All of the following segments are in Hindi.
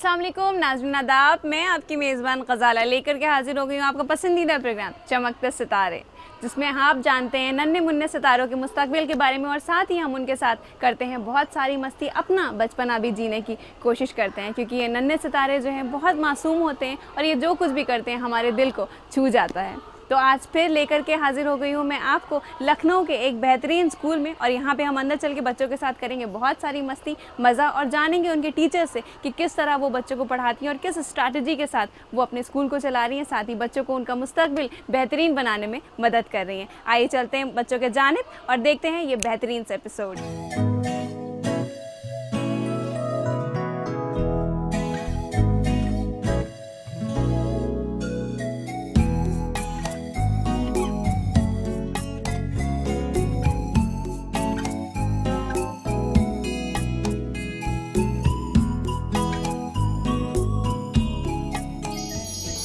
अस्सलाम वालेकुम नाज़रीन आदाब, मैं आपकी मेज़बान ग़ज़ाला लेकर के हाजिर हो गई हूँ आपका पसंदीदा प्रोग्राम चमकते सितारे, जिसमें आप जानते हैं नन्हे मुन्ने सितारों के मुस्तकबिल के बारे में और साथ ही हम उनके साथ करते हैं बहुत सारी मस्ती, अपना बचपना भी जीने की कोशिश करते हैं, क्योंकि ये नन्हे सितारे जो हैं बहुत मासूम होते हैं और ये जो कुछ भी करते हैं हमारे दिल को छू जाता है। तो आज फिर लेकर के हाजिर हो गई हूँ मैं आपको लखनऊ के एक बेहतरीन स्कूल में, और यहाँ पे हम अंदर चल के बच्चों के साथ करेंगे बहुत सारी मस्ती मज़ा और जानेंगे उनके टीचर से कि किस तरह वो बच्चों को पढ़ाती हैं और किस स्ट्रैटेजी के साथ वो अपने स्कूल को चला रही हैं, साथ ही बच्चों को उनका मुस्तकबिल बेहतरीन बनाने में मदद कर रही हैं। आइए चलते हैं बच्चों के जानिब और देखते हैं ये बेहतरीन से एपिसोड।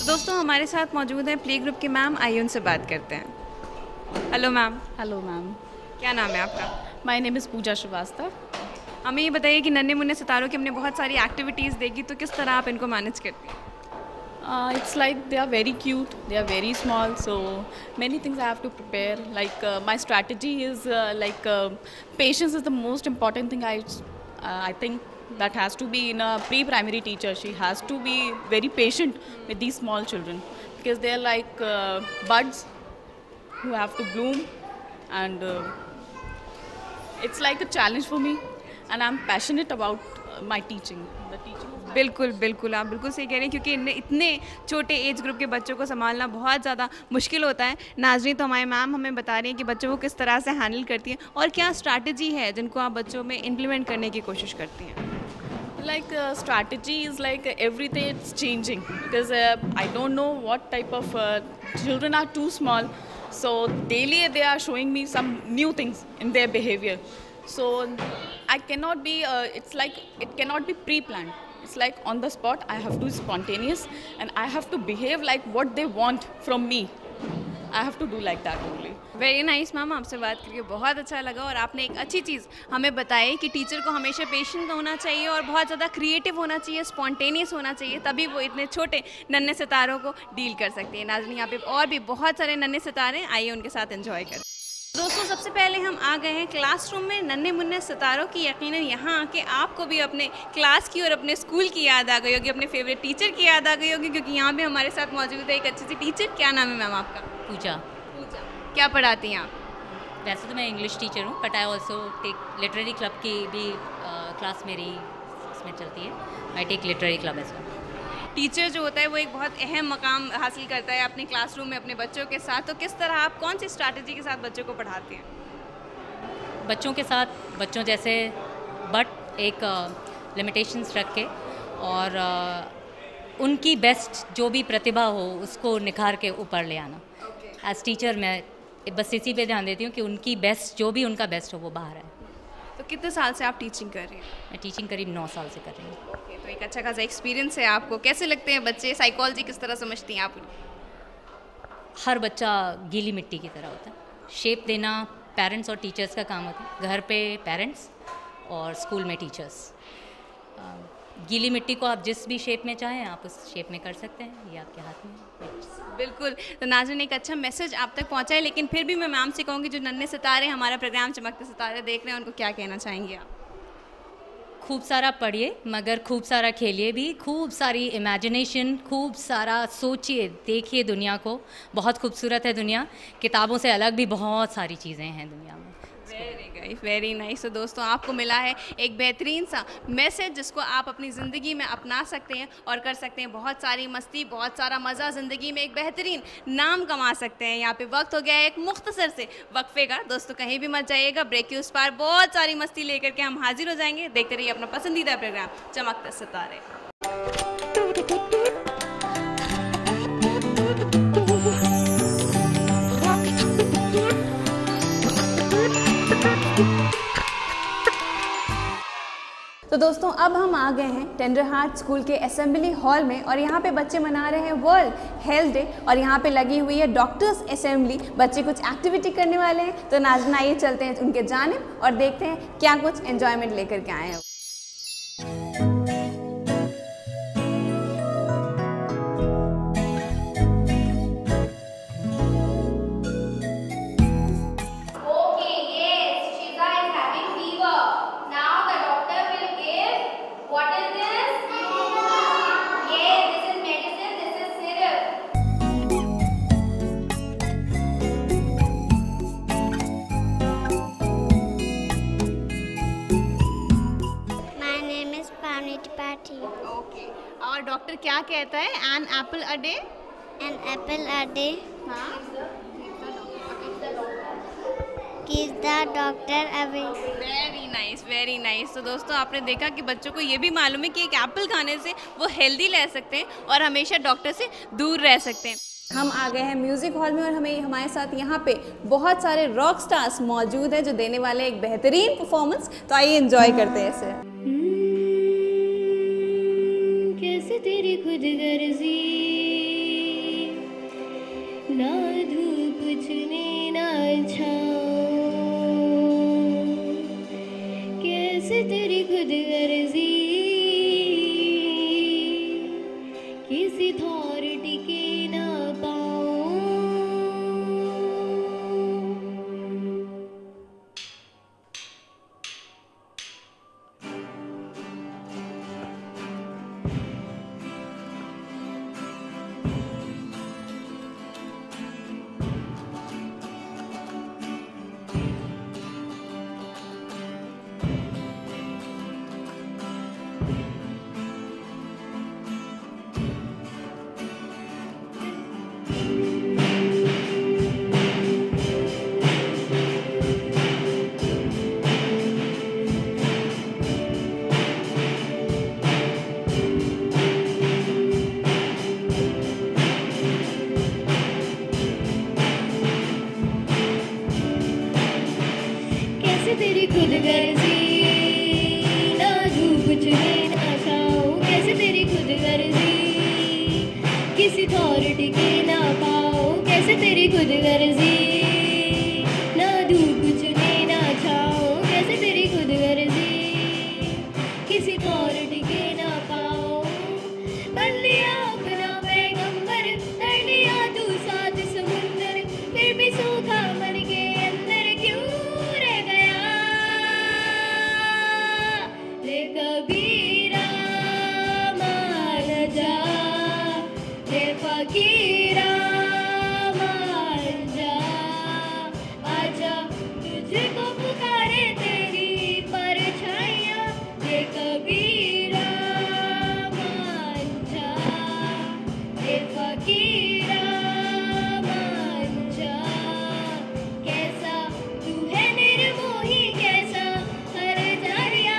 दोस्तों हमारे साथ मौजूद हैं प्ले ग्रुप के मैम, आइए उनसे बात करते हैं। Hello ma'am. हेलो मैम, क्या नाम है आपका? माय नेम इज़ पूजा श्रीवास्तव। हमें ये बताइए कि नन्हे मुन्ने सितारों की हमने बहुत सारी एक्टिविटीज़ देखी, तो किस तरह आप इनको मैनेज करती हैं? It's like they are very cute, they are very small, so many things I have to prepare. Like my strategy is patience is the most important thing. I think that has to be in a pre-primary teacher. She has to be very patient with these small children because they are like buds who have to bloom, and it's like a challenge for me, and I'm passionate about my teaching. The teaching. बिल्कुल बिल्कुल, आप बिल्कुल सही कह रहे हैं, क्योंकि इतने छोटे एज ग्रुप के बच्चों को संभालना बहुत ज़्यादा मुश्किल होता है। नाज़रीन, तो हमारे मैम हमें बता रही हैं कि बच्चों को किस तरह से हैंडल करती हैं और क्या स्ट्रैटेजी है जिनको आप बच्चों में इम्प्लीमेंट करने की कोशिश करती हैं। Like strategy is like every day it's changing because I don't know what type of children are too small, so daily they are showing me some new things in their behavior. So I cannot be it's like it cannot be pre-planned. It's like on the spot. I have to be spontaneous and I have to behave like what they want from me. I have to do like that only. Very nice ma'am, आपसे बात करके बहुत अच्छा लगा और आपने एक अच्छी चीज़ हमें बताई कि टीचर को हमेशा पेशेंट होना चाहिए और बहुत ज़्यादा क्रिएटिव होना चाहिए, स्पॉन्टेनियस होना चाहिए, तभी वो इतने छोटे नन्हे सितारों को डील कर सकती है। नाज़रीन, यहाँ पे और भी बहुत सारे नन्हे सितारे, आइए उनके साथ एंजॉय करें। दोस्तों, सबसे पहले हम आ गए हैं क्लासरूम में नन्हे मुन्ने सितारों की। यकीनन यहाँ आके आपको भी अपने क्लास की और अपने स्कूल की याद आ गई होगी, अपने फेवरेट टीचर की याद आ गई होगी, क्योंकि यहाँ पे हमारे साथ मौजूद है एक अच्छी सी टीचर। क्या नाम है मैम आपका? पूजा। पूजा, क्या पढ़ाती हैं आप? वैसे तो मैं इंग्लिश टीचर हूँ, but I also take literary club की भी क्लास मेरी इसमें चलती है। I take literary club as well. Teacher जो होता है वो एक बहुत अहम मकाम हासिल करता है अपने क्लासरूम में अपने बच्चों के साथ, तो किस तरह आप कौन सी स्ट्रैटेजी के साथ बच्चों को पढ़ाते हैं? बच्चों के साथ बच्चों जैसे, बट एक लिमिटेशंस रख के और उनकी बेस्ट जो भी प्रतिभा हो उसको निखार के ऊपर ले आना। एज टीचर मैं बस इसी पे ध्यान देती हूँ कि उनकी बेस्ट जो भी उनका बेस्ट हो वो बाहर है। तो कितने साल से आप टीचिंग कर रही हैं? मैं टीचिंग करीब 9 साल से कर रही हूँ। तो एक अच्छा खासा एक्सपीरियंस है आपको। कैसे लगते हैं बच्चे, साइकोलॉजी किस तरह समझती हैं आप? हर बच्चा गीली मिट्टी की तरह होता है, शेप देना पेरेंट्स और टीचर्स का काम होता है। घर पे पेरेंट्स और स्कूल में टीचर्स। गीली मिट्टी को आप जिस भी शेप में चाहें आप उस शेप में कर सकते हैं, ये आपके हाथ में है। बिल्कुल, तो नाज़रीन एक अच्छा मैसेज आप तक पहुंचा है, लेकिन फिर भी मैं मैम से कहूँगी जो नन्हे सितारे हमारा प्रोग्राम चमकते सितारे देख रहे हैं उनको क्या कहना चाहेंगे आप? खूब सारा पढ़िए मगर खूब सारा खेलिए भी, खूब सारी इमेजिनेशन, खूब सारा सोचिए, देखिए दुनिया को। बहुत खूबसूरत है दुनिया, किताबों से अलग भी बहुत सारी चीज़ें हैं दुनिया में। Very nice. तो दोस्तों, आपको मिला है एक बेहतरीन सा मैसेज जिसको आप अपनी ज़िंदगी में अपना सकते हैं और कर सकते हैं बहुत सारी मस्ती, बहुत सारा मज़ा, ज़िंदगी में एक बेहतरीन नाम कमा सकते हैं। यहाँ पे वक्त हो गया है एक मुख्तसर से वक्फे का। दोस्तों, कहीं भी मत जाइएगा, ब्रेक के उस पार बहुत सारी मस्ती लेकर के हम हाजिर हो जाएंगे। देखते रहिए अपना पसंदीदा प्रोग्राम चमकते सितारे। तो दोस्तों, अब हम आ गए हैं टेंडर हार्ट स्कूल के असेंबली हॉल में और यहाँ पे बच्चे मना रहे हैं वर्ल्ड हेल्थ डे और यहाँ पे लगी हुई है डॉक्टर्स असेंबली। बच्चे कुछ एक्टिविटी करने वाले हैं, तो नाज़रीन आइए चलते हैं उनके जानिब और देखते हैं क्या कुछ एंजॉयमेंट लेकर के आए हैं। थी। ओके, और डॉक्टर क्या कहता है? An apple a day? An apple a day हाँ, keeps the doctor away. Very nice, very nice. तो दोस्तों, आपने देखा कि बच्चों को ये भी मालूम है कि एक एप्पल खाने से वो हेल्दी रह सकते हैं और हमेशा डॉक्टर से दूर रह सकते हैं। हम आ गए हैं म्यूज़िक हॉल में और हमारे साथ यहाँ पे बहुत सारे रॉक स्टार्स मौजूद हैं जो देने वाले एक बेहतरीन परफॉर्मेंस। तो आइए एंजॉय करते हैं इसे। कैसे तेरी खुदगर्जी, ना धूप छूने ना छाँव, कैसे तेरी खुदगर्जी किसी अथॉरिटी के ना पाऊँ। कैसे तेरी खुदगर्जी, ना धूप छूने ना छाँव, कैसे तेरी खुदगर्जी किसी अथॉरिटी के ना पाओ, कैसे तेरी खुदगर्जी, ना धूप छूने ना छाँव, कैसे तेरी खुदगर्जी किसी अथॉरिटी के ना पाओ। बन लिया अपना पैगंबर, कर लिया तू साथ समुंदर, फिर भी सूखा मन के अंदर क्यों रह गया। ले कबीरा मान जा, ले फकीरा मान जा, आजा तुझको पुकारे तेरी परछाइयाँ। ले कबीरा मान जा, ले फकीरा मान जा, कैसा तू है निर्मोही, कैसा हर जारिया।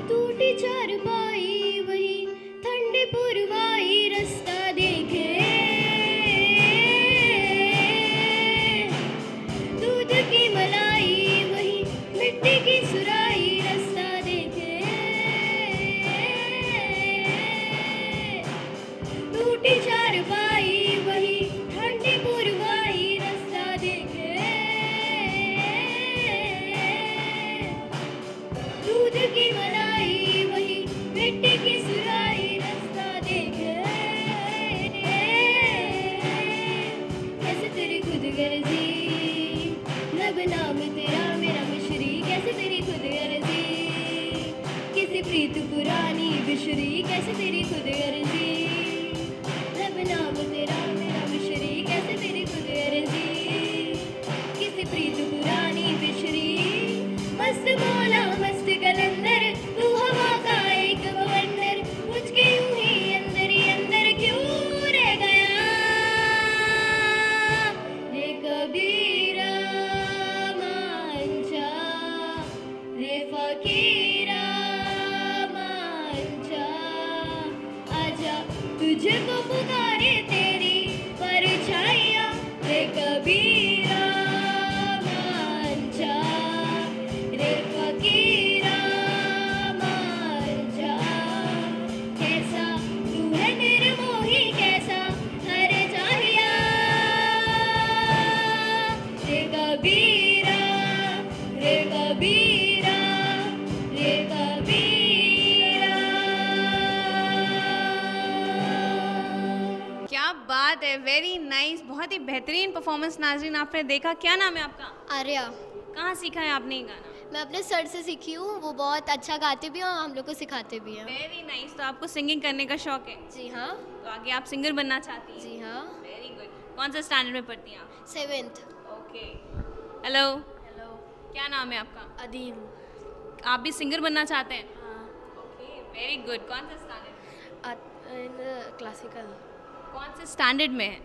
टूटी चारपाई वही ठंडी पुरवाई रास्ता देखे, दूध की मलाई वही मिट्टी की सुराई रास्ता देखे। टूटी चारपाई वही ठंडी पुरवाई रास्ता देखे, दूध की मलाई वही मिट्टी की सुराई रास्ता देखे। कैसे तेरी खुदगर्जी, लब नाम तेरा मेरा मिश्री, कैसे तेरी खुदगर्जी किसी प्रीत पुरानी बिशरी, कैसे तेरी खुदगर्जी, लब नाम तेरा मेरा मिश्री, कैसे तेरी खुदगर्जी किसी प्रीत पुरानी बिशरी। मस्त मौला मस्त कलंदर, तू हवा का एक बवंडर, मुझके यूं ही अंदर क्यों रह गया। ले कबीरा मान जा, ले फकीरा मान जा, आजा तुझको पुकारे तेरी परछाइयाँ। ले कबीरा मान जा, रे फकीरा मान जा, कैसा तू है निर्मोही, कैसा हर जाहिया। रे कबीरा, रे कबीरा, रे कबीरा। क्या बात है, वेरी नाइस, बहुत ही बेहतरीन परफॉर्मेंस नाज़रीन आपने देखा। क्या नाम है आपका? आर्या। कहाँ सीखा है आपने ये गाना? मैं अपने सर से सीखी हूँ, वो बहुत अच्छा गाते भी हैं और हम लोग को सिखाते भी हैं। Very nice. तो आपको सिंगिंग करने का शौक है? जी हाँ। तो आगे आप सिंगर बनना चाहती हैं? जी हाँ। Very good. कौन सा स्टैंडर्ड में पढ़ती हैं आप? 7th। ओके। Hello, hello. क्या नाम है आपका? अदील। आप भी सिंगर बनना चाहते हैं? हाँ। Okay, very good. कौन सा स्टैंडर्ड? क्लासिकल। कौन से स्टैंडर्ड में है?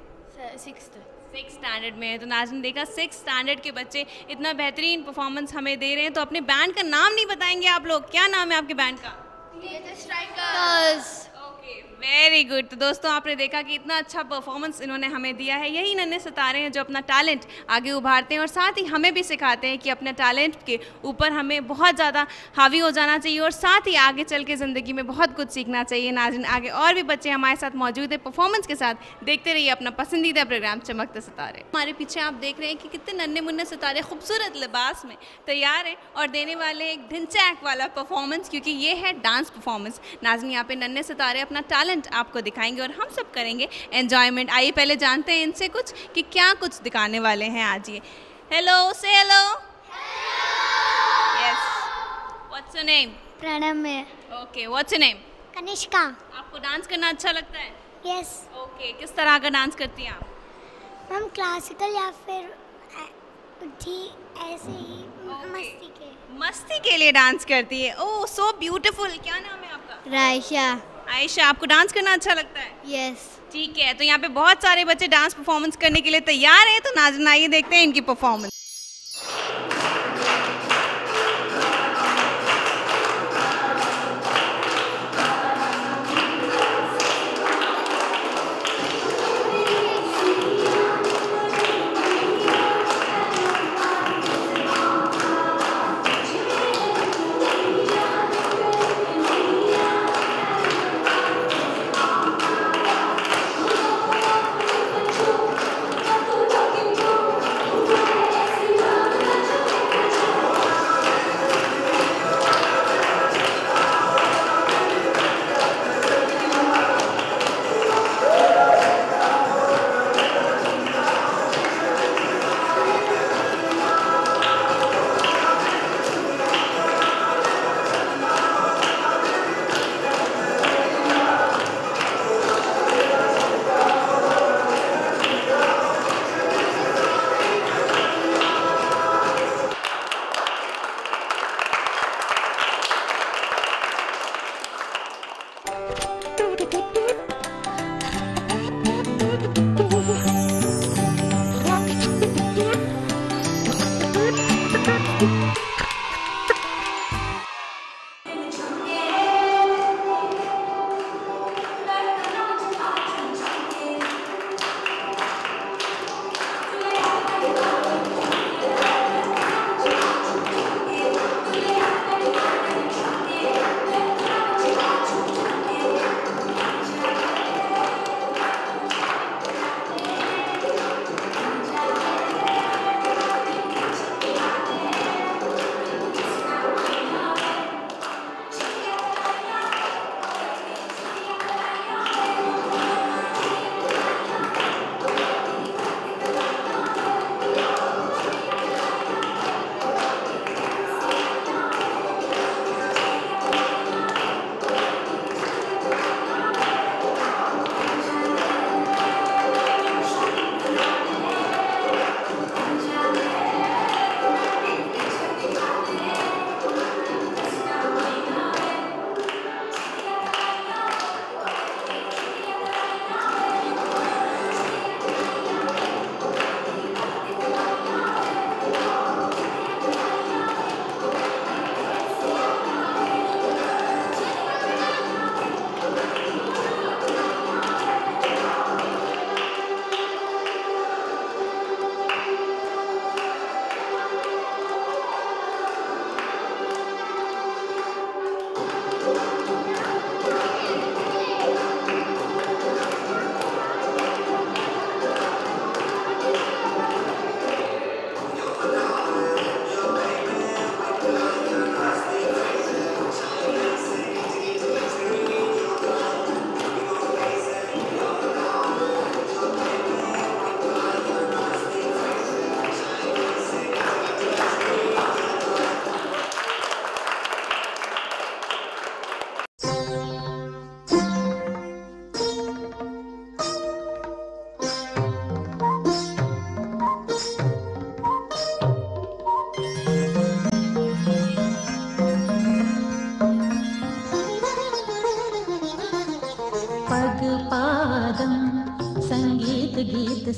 6th। 6 स्टैंडर्ड में है। तो नाज़रीन देखा 6 स्टैंडर्ड के बच्चे इतना बेहतरीन परफॉर्मेंस हमें दे रहे हैं। तो अपने बैंड का नाम नहीं बताएंगे आप लोग? क्या नाम है आपके बैंड का? स्ट्राइकर्स। Okay, very good. तो दोस्तों आपने देखा कि इतना अच्छा परफॉर्मेंस इन्होंने हमें दिया है। यही नन्हे सितारे हैं जो अपना टैलेंट आगे उभारते हैं और साथ ही हमें भी सिखाते हैं कि अपने टैलेंट के ऊपर हमें बहुत ज़्यादा हावी हो जाना चाहिए और साथ ही आगे चल के ज़िंदगी में बहुत कुछ सीखना चाहिए। नाज़रीन आगे और भी बच्चे हमारे साथ मौजूद हैं परफॉर्मेंस के साथ। देखते रहिए अपना पसंदीदा प्रोग्राम चमकते सितारे। हमारे पीछे आप देख रहे हैं कि कितने नन्हे मुन्ने सितारे खूबसूरत लिबास में तैयार हैं और देने वाले एक ढिंचैक वाला परफॉर्मेंस, क्योंकि ये है डांस परफॉर्मेंस। नाज़रीन यहाँ पे नन्हे सितारे अपना टैलेंट आपको दिखाएंगे और हम सब करेंगे एंजॉयमेंट। आइए पहले जानते हैं इनसे कुछ कि क्या कुछ दिखाने वाले हैं आज ये। हेलो, से hello. Yes, what's your name? Pranam. Okay, what's your name? Kanishka. आपको डांस करना अच्छा लगता है? यस। ओके, किस तरह का डांस करती हैं आप? मैम क्लासिकल या फिर ऐसे ही मस्ती के। मस्ती के लिए डांस करती है। ओह, सो ब्यूटीफुल। क्या नाम है आपका? रायशा। आयशा, आपको डांस करना अच्छा लगता है? यस। ठीक है, तो यहाँ पे बहुत सारे बच्चे डांस परफॉर्मेंस करने के लिए तैयार हैं। तो नाज़रीन आइए देखते हैं इनकी परफॉर्मेंस।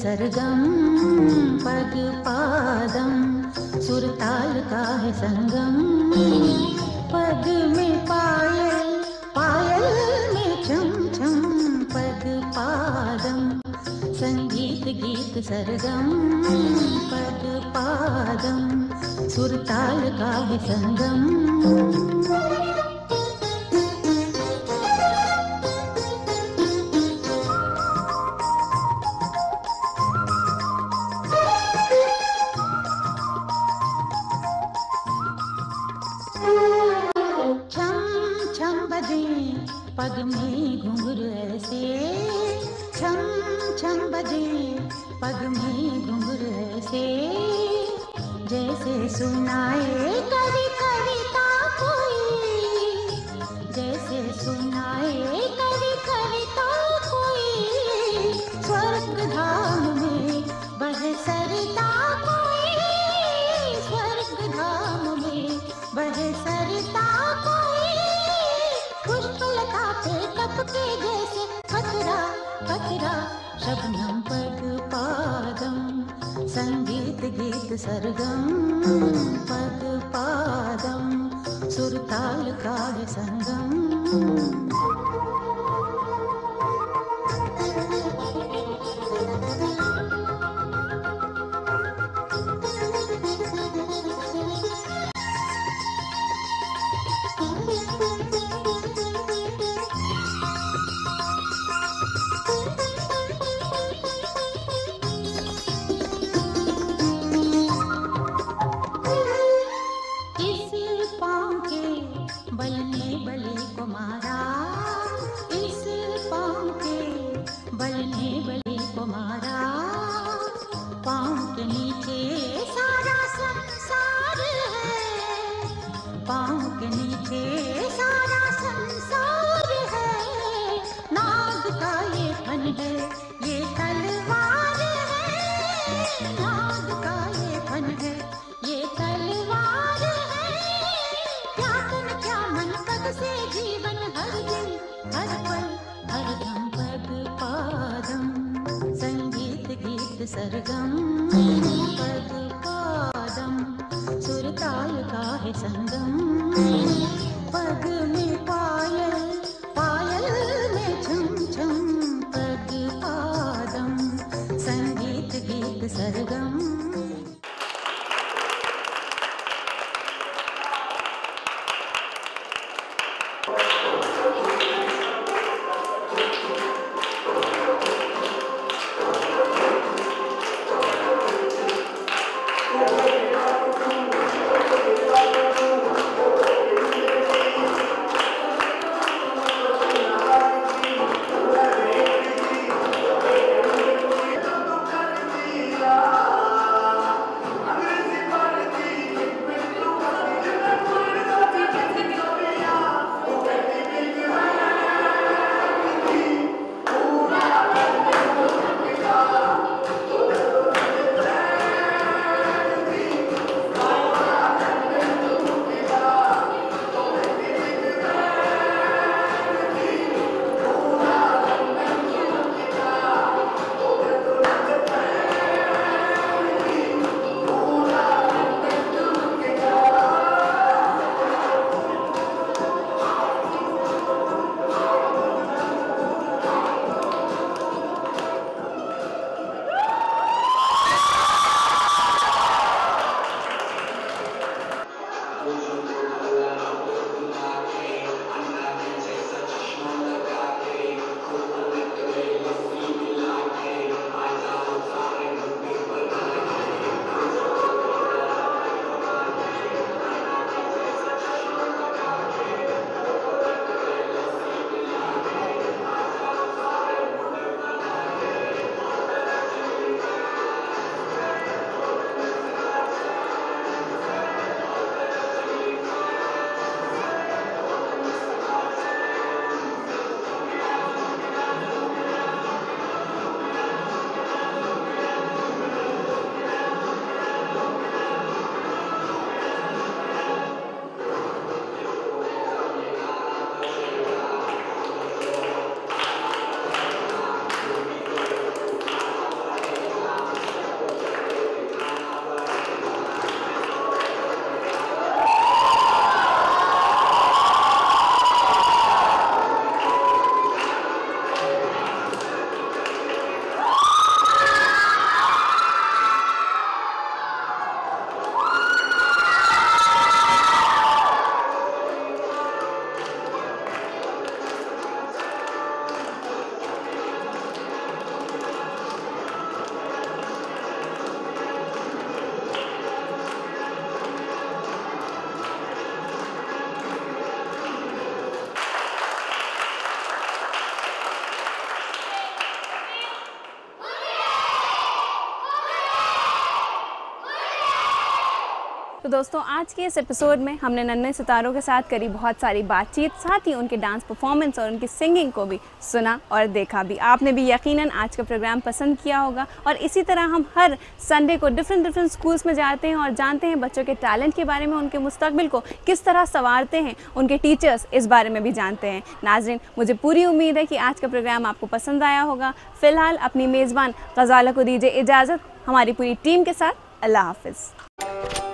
सरगम पग पादम सुरताल का है संगम पग में पायल पायल में चम चम पग पादम संगीत गीत सरगम पग पादम सुरताल का है संगम पग में घुंघरू ऐसे छम छम बजे पग में घुंघरू ऐसे जैसे सुनाए कवि कविता कोई जैसे सुनाए कवि कविता कोई स्वर्ग धाम में बहे सरिता कोई स्वर्ग धाम में बहे सरिता टपके जैसे खतरा खतरा शबनम पग पादम संगीत गीत सरगम पग पादम सुरताल का है संगम सरगम पग पादम सुरताल का है संगम पग में पायल पायल में छम छम पग पादम संगीत गीत सरगम तो दोस्तों आज के इस एपिसोड में हमने नन्हे सितारों के साथ करी बहुत सारी बातचीत, साथ ही उनके डांस परफॉर्मेंस और उनकी सिंगिंग को भी सुना और देखा भी। आपने भी यकीनन आज का प्रोग्राम पसंद किया होगा और इसी तरह हम हर संडे को डिफरेंट स्कूल्स में जाते हैं और जानते हैं बच्चों के टैलेंट के बारे में, उनके मुस्तकबिल को किस तरह संवारते हैं, उनके टीचर्स इस बारे में भी जानते हैं। नाज़रीन, मुझे पूरी उम्मीद है कि आज का प्रोग्राम आपको पसंद आया होगा। फ़िलहाल अपनी मेज़बान ग़ज़ाला को दीजिए इजाज़त, हमारी पूरी टीम के साथ अल्लाह हाफ़िज़।